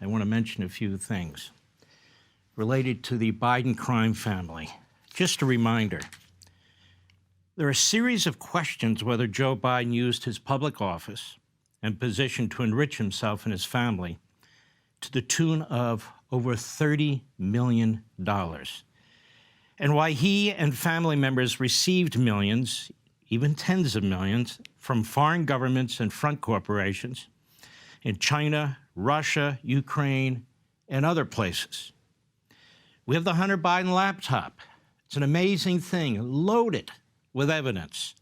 I want to mention a few things related to the Biden crime family. Just a reminder, there are a series of questions whether Joe Biden used his public office and position to enrich himself and his family to the tune of over $30 million, and why he and family members received millions, even tens of millions, from foreign governments and front corporations in China, Russia, Ukraine, and other places. We have the Hunter Biden laptop. It's an amazing thing, loaded with evidence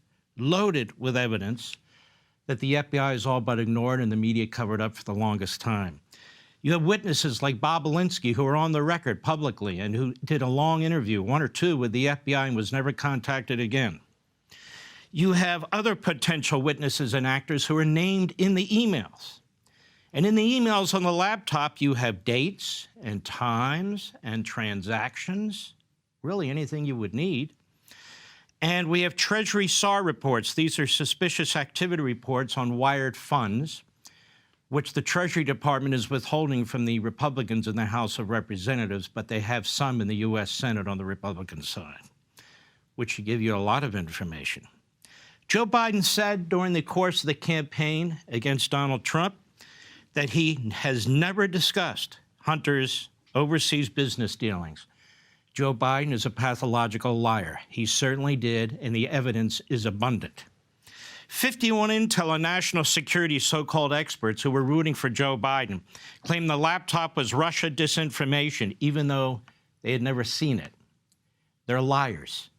that the FBI has all but ignored and the media covered up for the longest time. You have witnesses like Bob Alinsky who are on the record publicly and who did a long interview, one or two, with the FBI and was never contacted again. You have other potential witnesses and actors who are named in the emails. And in the emails on the laptop, you have dates and times and transactions, really anything you would need. And we have Treasury SAR reports. These are suspicious activity reports on wired funds, which the Treasury Department is withholding from the Republicans in the House of Representatives, but they have some in the U.S. Senate on the Republican side, which should give you a lot of information. Joe Biden said during the course of the campaign against Donald Trump that he has never discussed Hunter's overseas business dealings. Joe Biden is a pathological liar. He certainly did, and the evidence is abundant. 51 intel and national security so-called experts who were rooting for Joe Biden claimed the laptop was Russia disinformation, even though they had never seen it. They're liars.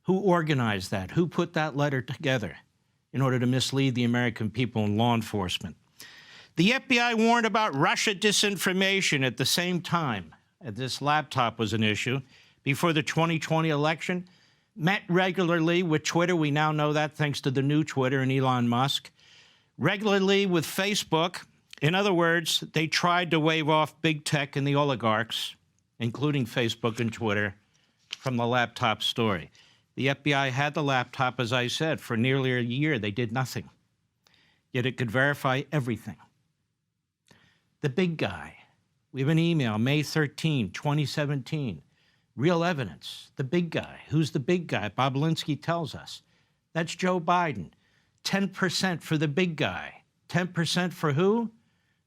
Who organized that? Who put that letter together in order to mislead the American people and law enforcement? The FBI warned about Russia disinformation at the same time as this laptop was an issue before the 2020 election, met regularly with Twitter. We now know that thanks to the new Twitter and Elon Musk. Regularly with Facebook. In other words, they tried to wave off big tech and the oligarchs, including Facebook and Twitter, from the laptop story. The FBI had the laptop, as I said, for nearly a year. They did nothing. Yet it could verify everything. The big guy. We have an email, May 13, 2017. Real evidence. The big guy. Who's the big guy? Bob Alinsky tells us. That's Joe Biden. 10% for the big guy. 10% for who?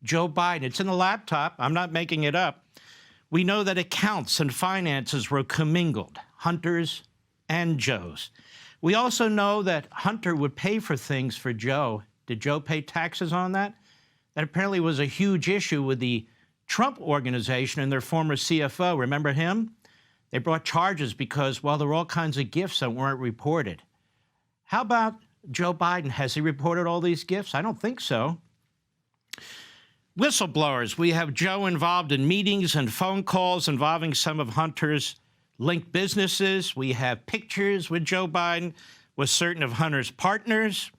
Joe Biden. It's in the laptop. I'm not making it up. We know that accounts and finances were commingled, Hunter's and Joe's. We also know that Hunter would pay for things for Joe. Did Joe pay taxes on that? That apparently was a huge issue with the Trump organization and their former CFO. Remember him? They brought charges because, well, there were all kinds of gifts that weren't reported. How about Joe Biden? Has he reported all these gifts? I don't think so. Whistleblowers. We have Joe involved in meetings and phone calls involving some of Hunter's linked businesses. We have pictures with Joe Biden with certain of Hunter's partners.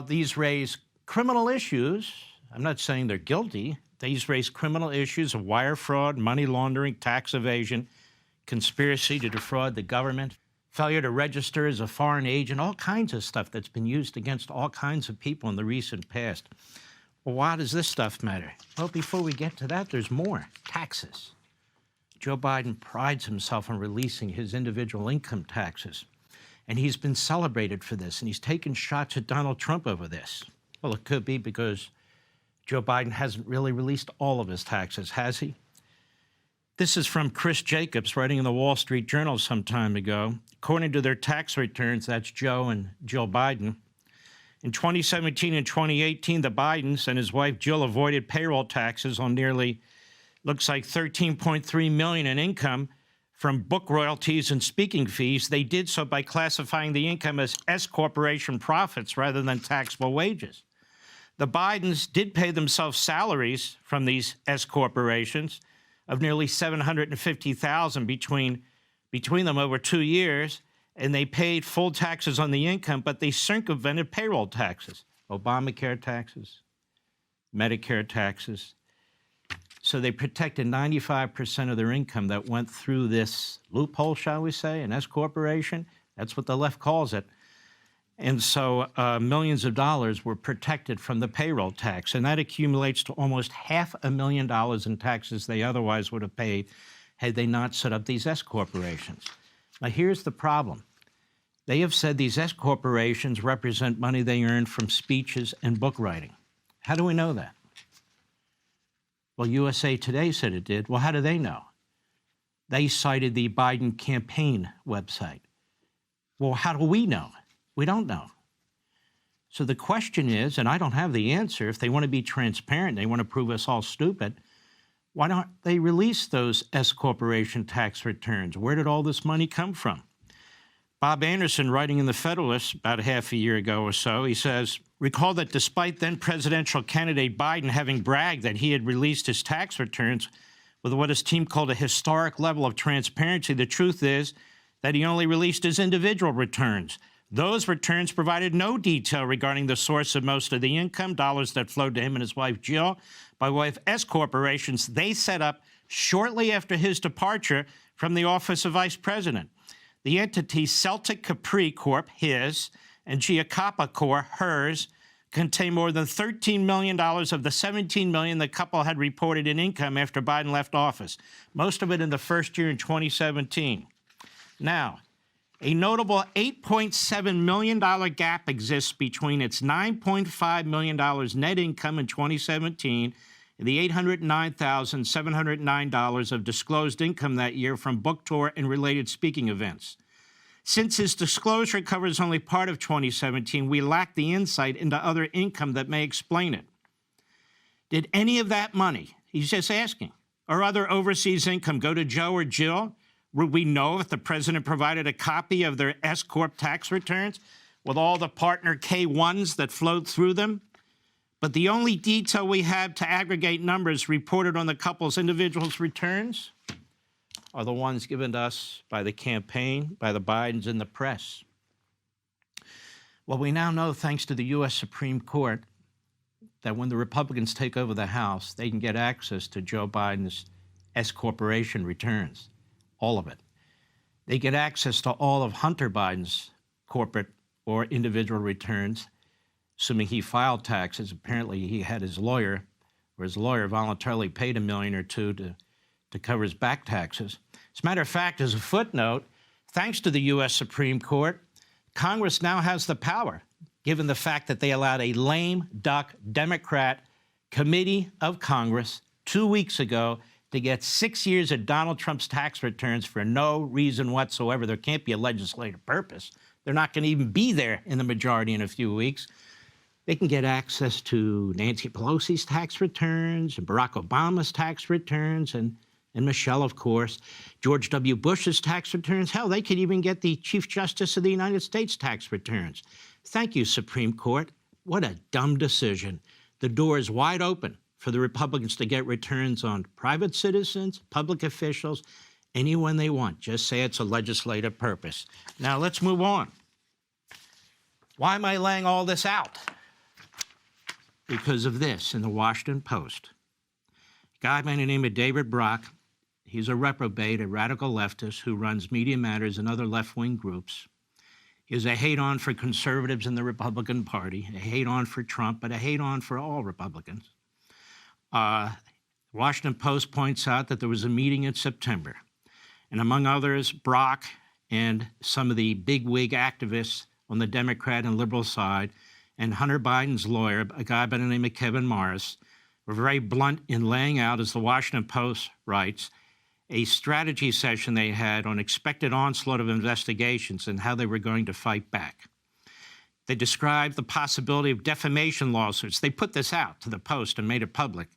These raise criminal issues. I'm not saying they're guilty. These raise criminal issues of wire fraud, money laundering, tax evasion, conspiracy to defraud the government, failure to register as a foreign agent, all kinds of stuff that's been used against all kinds of people in the recent past. Well, why does this stuff matter? Well, before we get to that, there's more. Taxes. Joe Biden prides himself on releasing his individual income taxes, and he's been celebrated for this, and he's taken shots at Donald Trump over this. Well, it could be because Joe Biden hasn't really released all of his taxes, has he? This is from Chris Jacobs, writing in the Wall Street Journal some time ago. According to their tax returns, that's Joe and Jill Biden, in 2017 and 2018, the Bidens and his wife Jill avoided payroll taxes on nearly, looks like $13.3 million in income from book royalties and speaking fees. They did so by classifying the income as S-corporation profits rather than taxable wages. The Bidens did pay themselves salaries from these S-corporations of nearly $750,000 between them over 2 years, and they paid full taxes on the income, but they circumvented payroll taxes, Obamacare taxes, Medicare taxes. So they protected 95% of their income that went through this loophole, shall we say, an S-corporation. That's what the left calls it. And so millions of dollars were protected from the payroll tax, and that accumulates to almost $500,000 in taxes they otherwise would have paid had they not set up these S corporations. Now, here's the problem. They have said these S corporations represent money they earned from speeches and book writing. How do we know that? Well, USA Today said it did. Well, how do they know? They cited the Biden campaign website. Well, how do we know? We don't know. So the question is, and I don't have the answer, if they want to be transparent, they want to prove us all stupid, why don't they release those S corporation tax returns? Where did all this money come from? Bob Anderson, writing in the Federalist about half a year ago or so, he says, recall that despite then presidential candidate Biden having bragged that he had released his tax returns with what his team called a historic level of transparency, the truth is that he only released his individual returns. Those returns provided no detail regarding the source of most of the income, dollars that flowed to him and his wife Jill by way of S corporations they set up shortly after his departure from the office of vice president. The entities Celtic Capri Corp., his, and Giacoppa Corp., hers, contain more than $13 million of the $17 million the couple had reported in income after Biden left office, most of it in the first year in 2017. Now, a notable $8.7 million gap exists between its $9.5 million net income in 2017 and the $809,709 of disclosed income that year from book tour and related speaking events. Since his disclosure covers only part of 2017, we lack the insight into other income that may explain it. Did any of that money, he's just asking, or other overseas income go to Joe or Jill? Would we know if the president provided a copy of their S-Corp tax returns with all the partner K-1s that flowed through them? But the only detail we have to aggregate numbers reported on the couple's individuals' returns are the ones given to us by the campaign, by the Bidens, and the press. Well, we now know, thanks to the U.S. Supreme Court, that when the Republicans take over the House, they can get access to Joe Biden's S-Corporation returns. All of it. They get access to all of Hunter Biden's corporate or individual returns, assuming he filed taxes. Apparently, he had his lawyer, or his lawyer voluntarily paid $1 million or $2 million to cover his back taxes. As a matter of fact, as a footnote, thanks to the U.S. Supreme Court, Congress now has the power, given the fact that they allowed a lame duck Democrat committee of Congress 2 weeks ago to get 6 years of Donald Trump's tax returns for no reason whatsoever. There can't be a legislative purpose. They're not going to even be there in the majority in a few weeks. They can get access to Nancy Pelosi's tax returns and Barack Obama's tax returns and Michelle, of course, George W. Bush's tax returns. Hell, they could even get the Chief Justice of the United States tax returns. Thank you, Supreme Court. What a dumb decision. The door is wide open for the Republicans to get returns on private citizens, public officials, anyone they want. Just say it's a legislative purpose. Now, let's move on. Why am I laying all this out? Because of this in the Washington Post. A guy by the name of David Brock, he's a reprobate, a radical leftist who runs Media Matters and other left-wing groups. He's a hate-on for conservatives in the Republican Party, a hate-on for Trump, but a hate-on for all Republicans. Washington Post points out that there was a meeting in September, and among others, Brock and some of the bigwig activists on the Democrat and liberal side, and Hunter Biden's lawyer, a guy by the name of Kevin Morris, were very blunt in laying out, as the Washington Post writes, a strategy session they had on expected onslaught of investigations and how they were going to fight back. They described the possibility of defamation lawsuits. They put this out to the Post and made it public,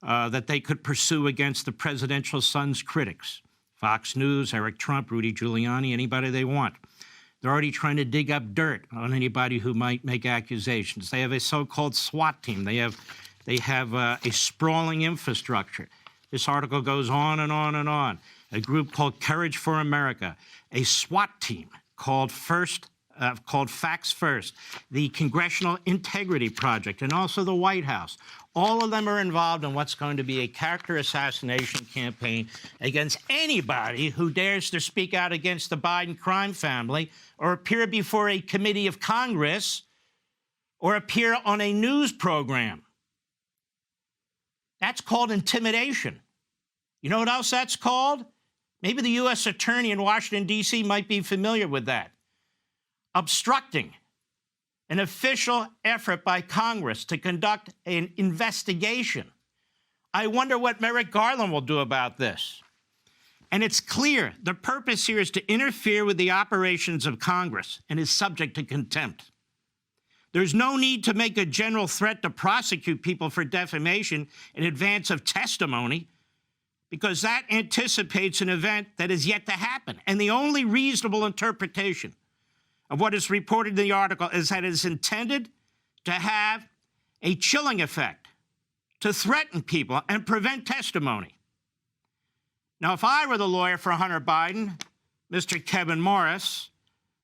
that they could pursue against the presidential son's critics, Fox News, Eric Trump, Rudy Giuliani, anybody they want. They're already trying to dig up dirt on anybody who might make accusations. They have a so-called SWAT team. They have a sprawling infrastructure. This article goes on and on and on. A group called Courage for America, a SWAT team called First called Facts First, the Congressional Integrity Project, and also the White House. All of them are involved in what's going to be a character assassination campaign against anybody who dares to speak out against the Biden crime family or appear before a committee of Congress or appear on a news program. That's called intimidation. You know what else that's called? Maybe the U.S. Attorney in Washington, D.C. might be familiar with that. Obstructing an official effort by Congress to conduct an investigation. I wonder what Merrick Garland will do about this. And it's clear the purpose here is to interfere with the operations of Congress and is subject to contempt. There's no need to make a general threat to prosecute people for defamation in advance of testimony, because that anticipates an event that is yet to happen. And the only reasonable interpretation of what is reported in the article is that it is intended to have a chilling effect, to threaten people and prevent testimony. Now, if I were the lawyer for Hunter Biden, Mr. Kevin Morris,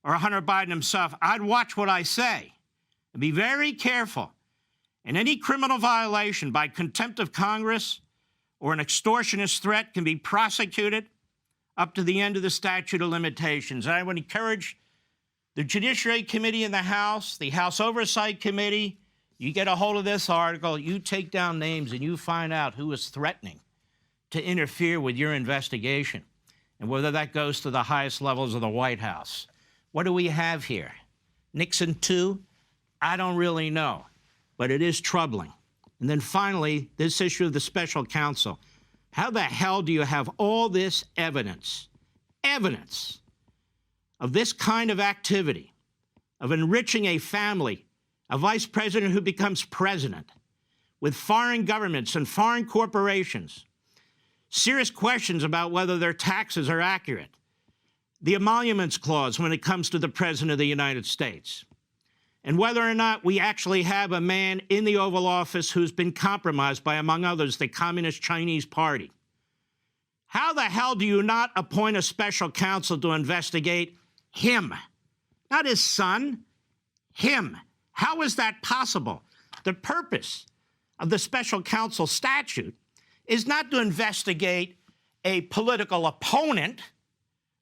or Hunter Biden himself, I'd watch what I say and be very careful. And any criminal violation by contempt of Congress or an extortionist threat can be prosecuted up to the end of the statute of limitations. And I would encourage the Judiciary Committee in the House Oversight Committee, you get a hold of this article, you take down names, and you find out who is threatening to interfere with your investigation, and whether that goes to the highest levels of the White House. What do we have here? Nixon 2? I don't really know, but it is troubling. And then finally, this issue of the special counsel. How the hell do you have all this evidence of this kind of activity, of enriching a family, a vice president who becomes president, with foreign governments and foreign corporations, serious questions about whether their taxes are accurate, the emoluments clause when it comes to the President of the United States, and whether or not we actually have a man in the Oval Office who's been compromised by, among others, the Communist Chinese Party. How the hell do you not appoint a special counsel to investigate him? Not his son, him. How is that possible? The purpose of the special counsel statute is not to investigate a political opponent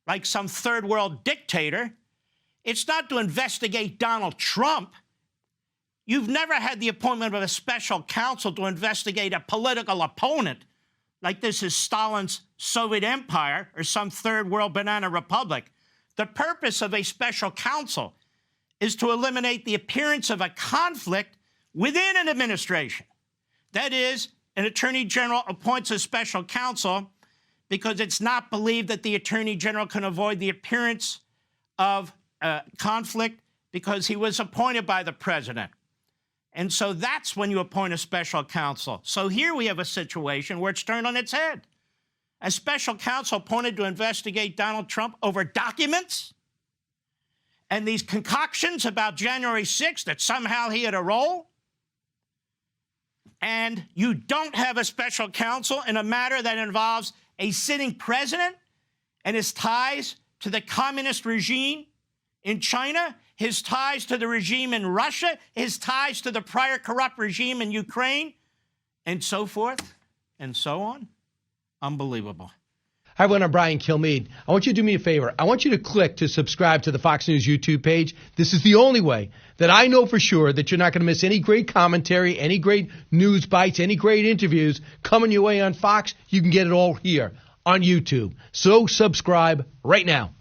like some third world dictator. It's not to investigate Donald Trump. You've never had the appointment of a special counsel to investigate a political opponent like this is Stalin's Soviet Empire or some third world banana republic. The purpose of a special counsel is to eliminate the appearance of a conflict within an administration. That is, an attorney general appoints a special counsel because it's not believed that the attorney general can avoid the appearance of conflict because he was appointed by the president. And so that's when you appoint a special counsel. So here we have a situation where it's turned on its head. A special counsel appointed to investigate Donald Trump over documents and these concoctions about January 6th that somehow he had a role. And you don't have a special counsel in a matter that involves a sitting president and his ties to the communist regime in China, his ties to the regime in Russia, his ties to the prior corrupt regime in Ukraine, and so forth and so on. Unbelievable. Hi, everyone. I'm Brian Kilmeade. I want you to do me a favor. I want you to click to subscribe to the Fox News YouTube page. This is the only way that I know for sure that you're not going to miss any great commentary, any great news bites, any great interviews coming your way on Fox. You can get it all here on YouTube. So subscribe right now.